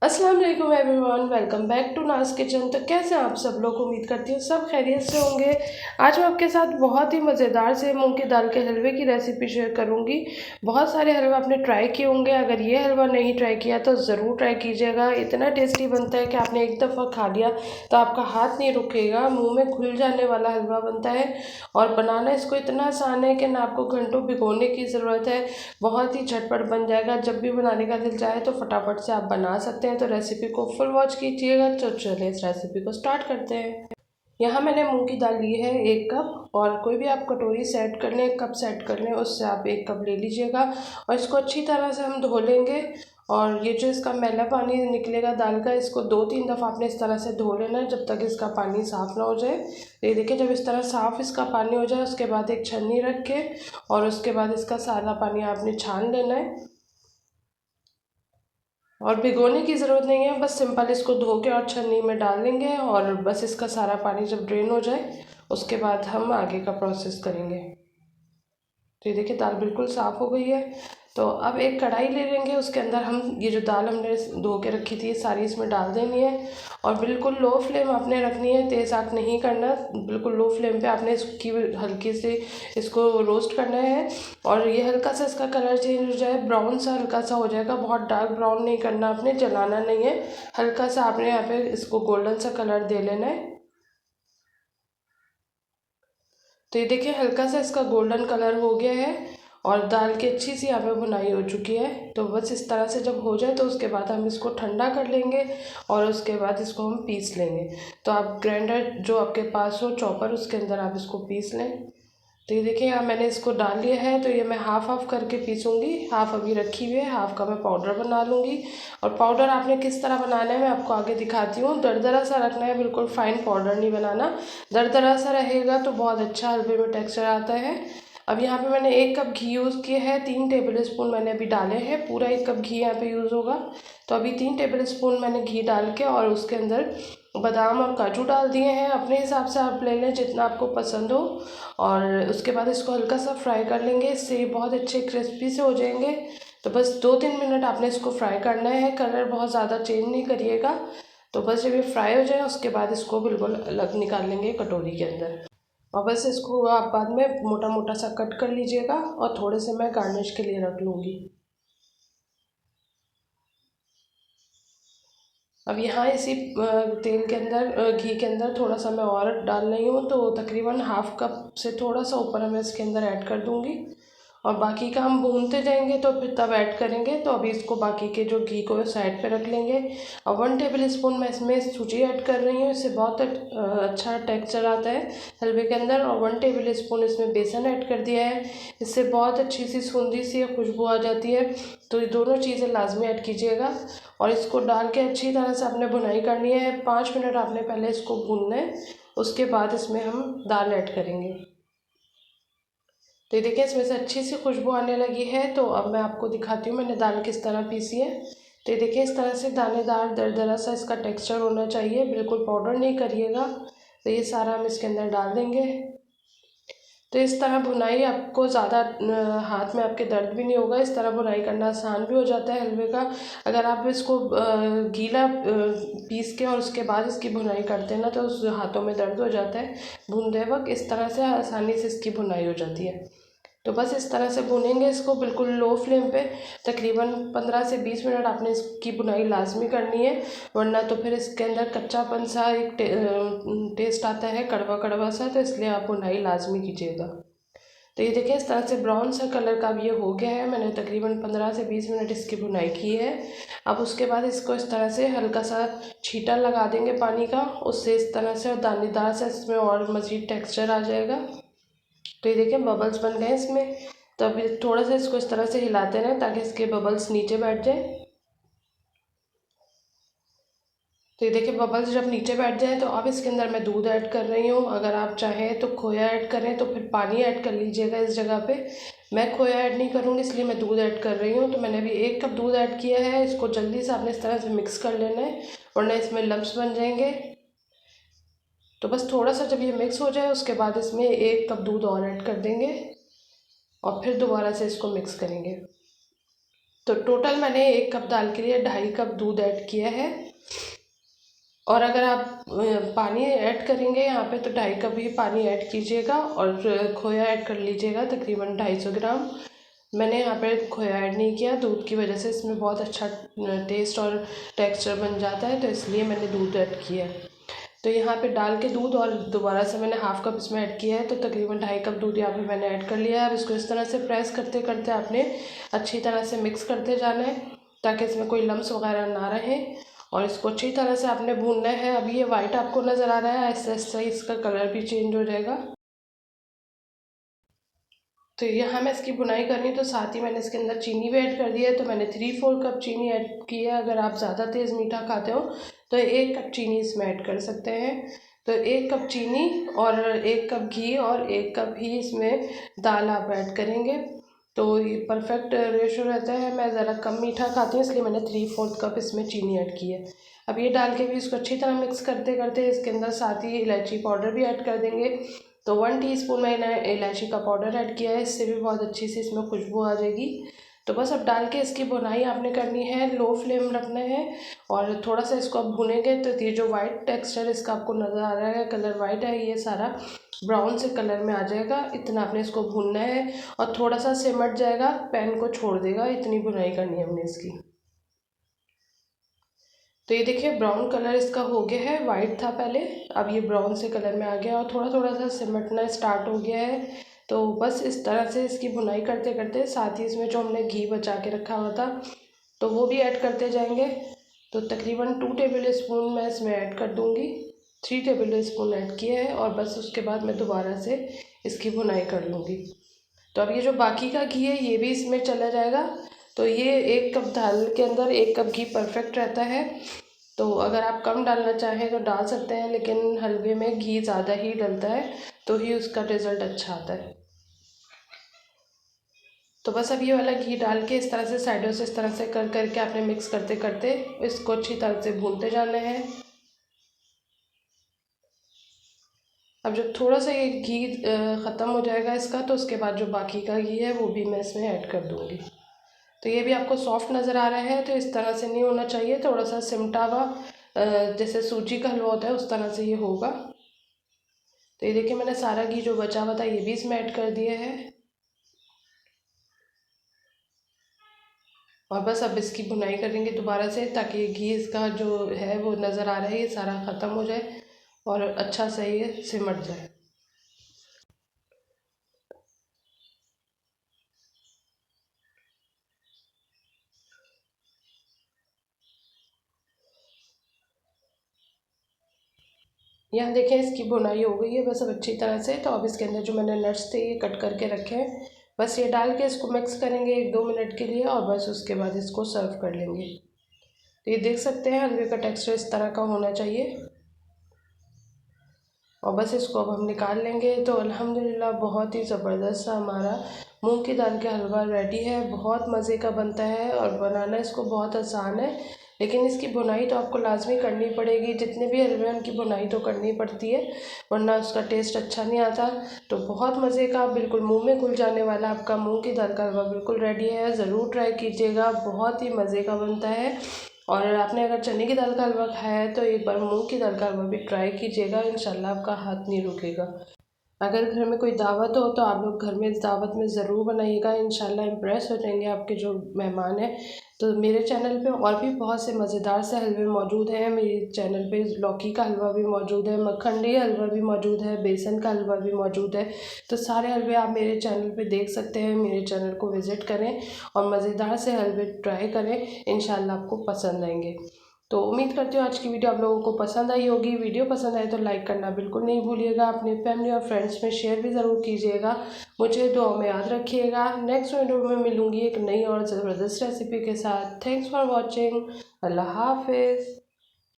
अस्सलाम वालेकुम everyone, welcome back to नाज किचन। तो कैसे हैं आप सब लोग? उम्मीद करती हूँ सब खैरियत से होंगे। आज मैं आपके साथ बहुत ही मज़ेदार से मूंग की दाल के हलवे की रेसिपी शेयर करूँगी। बहुत सारे हलवे आपने ट्राई किए होंगे, अगर ये हलवा नहीं ट्राई किया तो ज़रूर ट्राई कीजिएगा। इतना टेस्टी बनता है कि आपने एक दफ़ा खा लिया तो आपका हाथ नहीं रुकेगा, मुँह में घुल जाने वाला हलवा बनता है। और बनाना इसको इतना आसान है कि ना आपको घंटों भिगोने की ज़रूरत है, बहुत ही झटपट बन जाएगा। जब भी बनाने का दिल चाहे तो फटाफट से आप बना सकते हैं। तो रेसिपी को फुल वॉच कीजिएगा। तो चलिए इस रेसिपी को स्टार्ट करते हैं। यहाँ मैंने मूंग की दाल ली है 1 कप, और कोई भी आप कटोरी सेट कर लें, कप सेट कर लें, उससे आप 1 कप ले लीजिएगा। और इसको अच्छी तरह से हम धो लेंगे। और ये जो इसका मैला पानी निकलेगा दाल का, इसको 2-3 दफ़ा आपने इस तरह से धो लेना है जब तक इसका पानी साफ़ ना हो जाए। ये देखिए, जब इस तरह साफ़ इसका पानी हो जाए उसके बाद एक छन्नी रख के और उसके बाद इसका सारा पानी आपने छान लेना है। और भिगोने की ज़रूरत नहीं है, बस सिंपल इसको धो के और छन्नी में डाल देंगे और बस इसका सारा पानी जब ड्रेन हो जाए उसके बाद हम आगे का प्रोसेस करेंगे। तो ये देखिए, दाल बिल्कुल साफ़ हो गई है। तो अब एक कढ़ाई ले लेंगे, उसके अंदर हम ये जो दाल हमने धो के रखी थी सारी इसमें डाल देनी है। और बिल्कुल लो फ्लेम आपने रखनी है, तेज़ आंच नहीं करना, बिल्कुल लो फ्लेम पे आपने इसकी हल्की से इसको रोस्ट करना है। और ये हल्का सा इसका कलर चेंज हो जाए, ब्राउन सा हल्का सा हो जाएगा, बहुत डार्क ब्राउन नहीं करना आपने, जलाना नहीं है, हल्का सा आपने यहाँ पे इसको गोल्डन सा कलर दे लेना है। तो ये देखिए, हल्का सा इसका गोल्डन कलर हो गया है और दाल की अच्छी सी यहाँ पे भुनाई हो चुकी है। तो बस इस तरह से जब हो जाए तो उसके बाद हम इसको ठंडा कर लेंगे और उसके बाद इसको हम पीस लेंगे। तो आप ग्राइंडर जो आपके पास हो, चॉपर, उसके अंदर आप इसको पीस लें। तो ये देखिए, यहाँ मैंने इसको डाल लिया है। तो ये मैं हाफ़ हाफ़ करके पीसूँगी, हाफ़ अभी रखी हुई है, हाफ़ का मैं पाउडर बना लूँगी। और पाउडर आपने किस तरह बनाना है मैं आपको आगे दिखाती हूँ। दरदरा सा रखना है, बिल्कुल फाइन पाउडर नहीं बनाना। दरदरा सा रहेगा तो बहुत अच्छा हलवे में टेक्सचर आता है। अब यहाँ पे मैंने 1 कप घी यूज़ किया है, 3 टेबल स्पून मैंने अभी डाले हैं, पूरा 1 कप घी यहाँ पे यूज़ होगा। तो अभी 3 टेबल स्पून मैंने घी डाल के और उसके अंदर बादाम और काजू डाल दिए हैं। अपने हिसाब से आप ले लें जितना आपको पसंद हो। और उसके बाद इसको हल्का सा फ्राई कर लेंगे, इससे ये बहुत अच्छे क्रिस्पी से हो जाएंगे। तो बस 2-3 मिनट आपने इसको फ्राई करना है, कलर बहुत ज़्यादा चेंज नहीं करिएगा। तो बस जब ये फ्राई हो जाए उसके बाद इसको बिल्कुल अलग निकाल लेंगे कटोरी के अंदर। और बस इसको आप बाद में मोटा मोटा सा कट कर लीजिएगा और थोड़े से मैं गार्निश के लिए रख लूँगी। अब यहाँ इसी तेल के अंदर, घी के अंदर थोड़ा सा मैं और डाल रही हूँ, तो तकरीबन हाफ़ कप से थोड़ा सा ऊपर मैं इसके अंदर ऐड कर दूँगी। और बाकी का हम भूनते जाएंगे तो फिर तब ऐड करेंगे। तो अभी इसको बाकी के जो घी को साइड पे रख लेंगे। और 1 टेबल स्पून मैं इसमें सूजी ऐड कर रही हूँ, इससे बहुत अच्छा टेक्सचर आता है हलवे के अंदर। और 1 टेबल स्पून इसमें बेसन ऐड कर दिया है, इससे बहुत अच्छी सी सूंदी सी खुशबू आ जाती है। तो ये दोनों चीज़ें लाजमी ऐड कीजिएगा। और इसको डाल के अच्छी तरह से आपने भुनाई करनी है, 5 मिनट आपने पहले इसको भूनना है, उसके बाद इसमें हम दाल ऐड करेंगे। तो ये देखिए, इसमें से अच्छी सी खुशबू आने लगी है। तो अब मैं आपको दिखाती हूँ मैंने दाल किस तरह पीसी है। तो ये देखिए, इस तरह से दानेदार दरदरा सा इसका टेक्सचर होना चाहिए, बिल्कुल पाउडर नहीं करिएगा। तो ये सारा हम इसके अंदर डाल देंगे। तो इस तरह भुनाई आपको ज़्यादा हाथ में आपके दर्द भी नहीं होगा, इस तरह भुनाई करना आसान भी हो जाता है हलवे का। अगर आप इसको गीला पीस के और उसके बाद इसकी भुनाई करते हैं ना तो उस हाथों में दर्द हो जाता है भूनते वक्त। इस तरह से आसानी से इसकी भुनाई हो जाती है। तो बस इस तरह से भुनेंगे इसको बिल्कुल लो फ्लेम पे, तकरीबन 15 से 20 मिनट आपने इसकी भुनाई लाजमी करनी है, वरना तो फिर इसके अंदर कच्चापन सा एक टेस्ट आता है, कड़वा कड़वा सा। तो इसलिए आप भुनाई लाजमी कीजिएगा। तो ये देखिए, इस तरह से ब्राउन सा कलर का अब ये हो गया है, मैंने तकरीबन 15 से 20 मिनट इसकी भुनाई की है। अब उसके बाद इसको इस तरह से हल्का सा छींटा लगा देंगे पानी का, उससे इस तरह से और दानेदार से इसमें और मज़ीद टेक्सचर आ जाएगा। तो ये देखिए, बबल्स बन गए इसमें। तो अभी थोड़ा सा इसको इस तरह से हिलाते रहें ताकि इसके बबल्स नीचे बैठ जाए। तो ये देखिए, बबल्स जब नीचे बैठ जाए तो अब इसके अंदर मैं दूध ऐड कर रही हूँ। अगर आप चाहें तो खोया ऐड करें तो फिर पानी ऐड कर लीजिएगा इस जगह पे। मैं खोया ऐड नहीं करूँगी, इसलिए मैं दूध ऐड कर रही हूँ। तो मैंने अभी 1 कप दूध ऐड किया है, इसको जल्दी से आपने इस तरह से मिक्स कर लेना है वरना इसमें लम्स बन जाएंगे। तो बस थोड़ा सा जब ये मिक्स हो जाए उसके बाद इसमें 1 कप दूध और ऐड कर देंगे और फिर दोबारा से इसको मिक्स करेंगे। तो टोटल मैंने 1 कप दाल के लिए 2.5 कप दूध ऐड किया है। और अगर आप पानी ऐड करेंगे यहाँ पे तो 2.5 कप ही पानी ऐड कीजिएगा और खोया ऐड कर लीजिएगा तकरीबन 250 ग्राम। मैंने यहाँ पे खोया ऐड नहीं किया, दूध की वजह से इसमें बहुत अच्छा टेस्ट और टेक्सचर बन जाता है, तो इसलिए मैंने दूध ऐड किया। तो यहाँ पे डाल के दूध और दोबारा से मैंने 1/2 कप इसमें ऐड किया है, तो तकरीबन 2.5 कप दूध यहाँ पे मैंने ऐड कर लिया है। अब इसको इस तरह से प्रेस करते करते आपने अच्छी तरह से मिक्स करते जाना है ताकि इसमें कोई लम्स वगैरह ना रहे, और इसको अच्छी तरह से आपने भूनना है। अभी ये वाइट आपको नज़र आ रहा है, ऐसे ऐसे इसका कलर भी चेंज हो जाएगा। तो यहाँ मैं इसकी बुनाई कर रही हूँ, तो साथ ही मैंने इसके अंदर चीनी भी ऐड कर दी है, तो मैंने 3/4 कप चीनी ऐड की है। अगर आप ज़्यादा तेज़ मीठा खाते हो तो 1 कप चीनी इसमें ऐड कर सकते हैं। तो 1 कप चीनी और 1 कप घी और 1 कप ही इसमें दाल आप ऐड करेंगे, तो ये परफेक्ट रेशो रहता है। मैं ज़रा कम मीठा खाती हूँ इसलिए मैंने 3/4 कप इसमें चीनी ऐड की है। अब ये डाल के भी इसको अच्छी तरह मिक्स करते करते इसके अंदर साथ ही इलायची पाउडर भी ऐड कर देंगे। तो 1 टीस्पून मैंने इलायची का पाउडर ऐड किया है, इससे भी बहुत अच्छी सी इसमें खुशबू आ जाएगी। तो बस अब डाल के इसकी भुनाई आपने करनी है, लो फ्लेम रखना है और थोड़ा सा इसको आप भुनेंगे तो ये जो वाइट टेक्सचर इसका आपको नज़र आ रहा है, कलर वाइट है, ये सारा ब्राउन से कलर में आ जाएगा। इतना आपने इसको भूनना है और थोड़ा सा सिमट जाएगा, पैन को छोड़ देगा, इतनी भुनाई करनी है हमने इसकी। तो ये देखिए ब्राउन कलर इसका हो गया है, वाइट था पहले, अब ये ब्राउन से कलर में आ गया और थोड़ा थोड़ा सा सिमटना स्टार्ट हो गया है। तो बस इस तरह से इसकी भुनाई करते करते साथ ही इसमें जो हमने घी बचा के रखा हुआ था तो वो भी ऐड करते जाएंगे। तो तकरीबन 2 टेबल स्पून मैं इसमें ऐड कर दूँगी, 3 टेबल स्पून ऐड किए हैं और बस उसके बाद मैं दोबारा से इसकी भुनाई कर लूँगी। तो अब ये जो बाकी का घी है ये भी इसमें चला जाएगा। तो ये 1 कप दाल के अंदर 1 कप घी परफेक्ट रहता है। तो अगर आप कम डालना चाहें तो डाल सकते हैं, लेकिन हलवे में घी ज़्यादा ही डलता है तो ही उसका रिज़ल्ट अच्छा आता है। तो बस अब ये वाला घी डाल के इस तरह से साइडों से इस तरह से कर करके आपने मिक्स करते करते इसको अच्छी तरह से भूनते जाना है। अब जब थोड़ा सा ये घी ख़त्म हो जाएगा इसका, तो उसके बाद जो बाकी का घी है वो भी मैं इसमें ऐड कर दूँगी। तो ये भी आपको सॉफ्ट नज़र आ रहा है, तो इस तरह से नहीं होना चाहिए, थोड़ा सा सिमटा हुआ जैसे सूजी का हलवा होता है उस तरह से ये होगा। तो ये देखिए मैंने सारा घी जो बचा हुआ था ये भी इसमें ऐड कर दिया है और बस अब इसकी भुनाई करेंगे दोबारा से ताकि घी इसका जो है वो नज़र आ रहा है ये सारा ख़त्म हो जाए और अच्छा से ये सिमट जाए। यहाँ देखें इसकी भुनाई हो गई है बस अब अच्छी तरह से। तो अब इसके अंदर जो मैंने नट्स थे ये कट करके रखे हैं, बस ये डाल के इसको मिक्स करेंगे 1-2 मिनट के लिए और बस उसके बाद इसको सर्व कर लेंगे। तो ये देख सकते हैं हलवे का टेक्सचर इस तरह का होना चाहिए और बस इसको अब हम निकाल लेंगे। तो अल्हम्दुलिल्लाह बहुत ही ज़बरदस्त सा हमारा मूंग की दाल का हलवा रेडी है। बहुत मज़े का बनता है और बनाना इसको बहुत आसान है, लेकिन इसकी बुनाई तो आपको लाजमी करनी पड़ेगी। जितने भी हलवे हैं उनकी बुनाई तो करनी पड़ती है वरना उसका टेस्ट अच्छा नहीं आता। तो बहुत मज़े का, बिल्कुल मुंह में घुल जाने वाला आपका मूंग की दाल का हलवा बिल्कुल रेडी है। ज़रूर ट्राई कीजिएगा, बहुत ही मज़े का बनता है। और आपने अगर चने की दाल का हलवा खाया है तो एक बार मूंग की दाल का हलवा भी ट्राई कीजिएगा, इंशाल्लाह आपका हाथ नहीं रुकेगा। अगर घर में कोई दावत हो तो आप लोग घर में इस दावत में ज़रूर बनाइएगा, इंशाल्लाह इम्प्रेस हो जाएंगे आपके जो मेहमान हैं। तो मेरे चैनल पे और भी बहुत से मज़ेदार से हलवे मौजूद हैं। मेरे चैनल पे लौकी का हलवा भी मौजूद है, मक्खनी हलवा भी मौजूद है, बेसन का हलवा भी मौजूद है। तो सारे हलवे आप मेरे चैनल पे देख सकते हैं। मेरे चैनल को विज़िट करें और मज़ेदार से हलवे ट्राई करें, इंशाल्लाह आपको पसंद आएंगे। तो उम्मीद करती हूँ आज की वीडियो आप लोगों को पसंद आई होगी। वीडियो पसंद आए तो लाइक करना बिल्कुल नहीं भूलिएगा, अपनी फैमिली और फ्रेंड्स में शेयर भी ज़रूर कीजिएगा। मुझे दुआ में याद रखिएगा। नेक्स्ट वीडियो में मिलूँगी एक नई और ज़बरदस्त रेसिपी के साथ। Thanks for watching. अल्लाह हाफिज़।